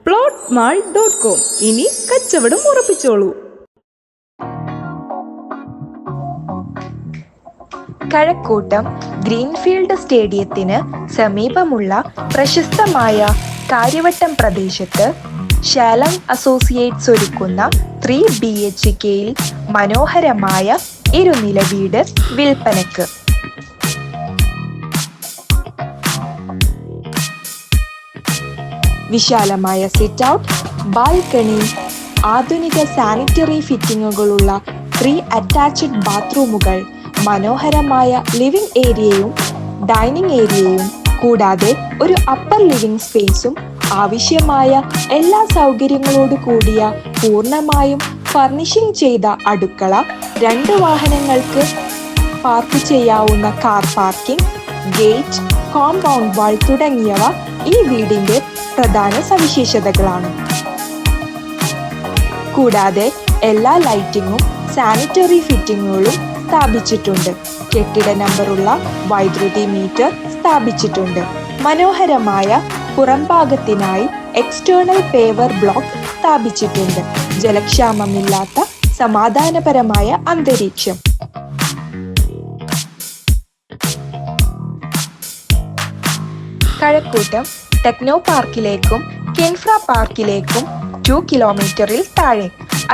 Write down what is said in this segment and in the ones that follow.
plotmall.com ഇനി കച്ചവടം ഉറപ്പിച്ചോളൂ. Kazhakkoottam greenfield സ്റ്റേഡിയത്തിന് സമീപമുള്ള പ്രശസ്തമായ കാര്യവട്ടം പ്രദേശത്ത് ശാലം അസോസിയേറ്റ്സ് ഒരുക്കുന്ന 3 BHKയിൽ മനോഹരമായ ഇരുനില വീട് വിൽപ്പനയ്ക്ക്. വിശാലമായ സിറ്റ് ഔട്ട്, ബാൽക്കണി, ആധുനിക സാനിറ്ററി ഫിറ്റിംഗുകളുള്ള 3 അറ്റാച്ച്ഡ് ബാത്റൂമുകൾ, മനോഹരമായ ലിവിംഗ് ഏരിയയും ഡൈനിങ് ഏരിയയും കൂടാതെ ഒരു അപ്പർ ലിവിംഗ് സ്പേസും ആവശ്യമായ എല്ലാ സൗകര്യങ്ങളോട് കൂടിയ പൂർണ്ണമായും ഫർണിഷിംഗ് ചെയ്ത അടുക്കള, 2 വാഹനങ്ങൾക്ക് പാർക്ക് ചെയ്യാവുന്ന car parking, gate, compound wall തുടങ്ങിയവ ഈ വീടിന്റെ പ്രധാന സവിശേഷതകളാണ്. കൂടാതെ എല്ലാ ലൈറ്റിങ്ങും സാനിറ്ററി ഫിറ്റിങ്ങുകളും സ്ഥാപിച്ചിട്ടുണ്ട്. കെട്ടിട നമ്പറുള്ള വൈദ്യുതി മീറ്റർ സ്ഥാപിച്ചിട്ടുണ്ട്. മനോഹരമായ പുറംഭാഗത്തിനായി എക്സ്റ്റേണൽ പേവർ ബ്ലോക്ക് സ്ഥാപിച്ചിട്ടുണ്ട്. ജലക്ഷാമമില്ലാത്ത സമാധാനപരമായ അന്തരീക്ഷം. കഴക്കൂട്ടം ടെക്നോ പാർക്കിലേക്കും കെൻഫ്ര പാർക്കിലേക്കും 2 കിലോമീറ്ററിൽ താഴെ,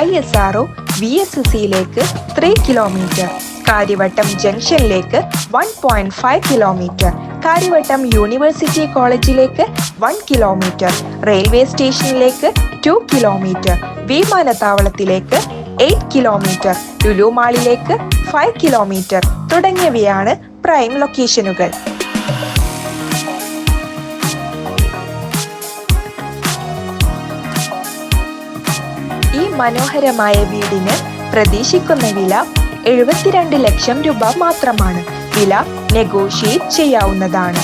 ISRO VSSയിലേക്ക് 3 കിലോമീറ്റർ, കാര്യവട്ടം ജംഗ്ഷനിലേക്ക് 1.5 കിലോമീറ്റർ, കാര്യവട്ടം യൂണിവേഴ്സിറ്റി കോളേജിലേക്ക് 1 കിലോമീറ്റർ, റെയിൽവേ സ്റ്റേഷനിലേക്ക് 2 കിലോമീറ്റർ, വിമാനത്താവളത്തിലേക്ക് 8 കിലോമീറ്റർ, ലുലു മാളിലേക്ക് 5 കിലോമീറ്റർ തുടങ്ങിയവയാണ് പ്രൈം ലൊക്കേഷനുകൾ. ഈ മനോഹരമായ വീടിന് പ്രതീക്ഷിക്കുന്ന വില 72 ലക്ഷം രൂപ മാത്രമാണ്. വില നെഗോഷിയേറ്റ് ചെയ്യാവുന്നതാണ്.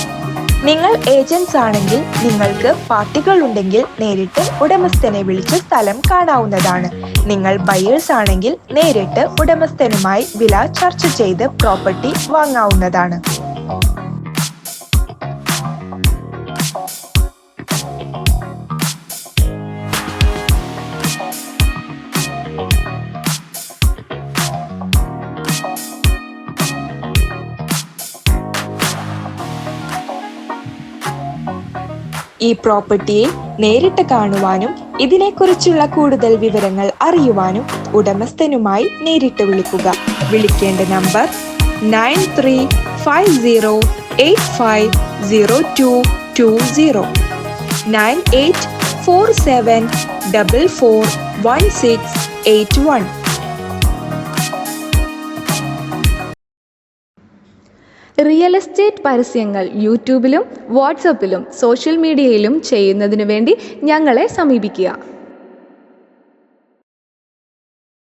നിങ്ങൾ ഏജന്റ്സ് ആണെങ്കിൽ നിങ്ങൾക്ക് പാർട്ടികൾ ഉണ്ടെങ്കിൽ നേരിട്ട് ഉടമസ്ഥനെ വിളിച്ച് സ്ഥലം കാണാവുന്നതാണ്. നിങ്ങൾ ബയേഴ്സ് ആണെങ്കിൽ നേരിട്ട് ഉടമസ്ഥനുമായി വില ചർച്ച ചെയ്ത് പ്രോപ്പർട്ടി വാങ്ങാവുന്നതാണ്. ഈ പ്രോപ്പർട്ടിയെ നേരിട്ട് കാണുവാനും ഇതിനെക്കുറിച്ചുള്ള കൂടുതൽ വിവരങ്ങൾ അറിയുവാനും ഉടമസ്ഥനുമായി നേരിട്ട് വിളിക്കുക. വിളിക്കേണ്ട നമ്പർ 9350850220 9847441681. റിയൽ എസ്റ്റേറ്റ് പരസ്യങ്ങൾ യൂട്യൂബിലും വാട്സപ്പിലും സോഷ്യൽ മീഡിയയിലും ചെയ്യുന്നതിനു വേണ്ടി ഞങ്ങളെ സമീപിക്കുക.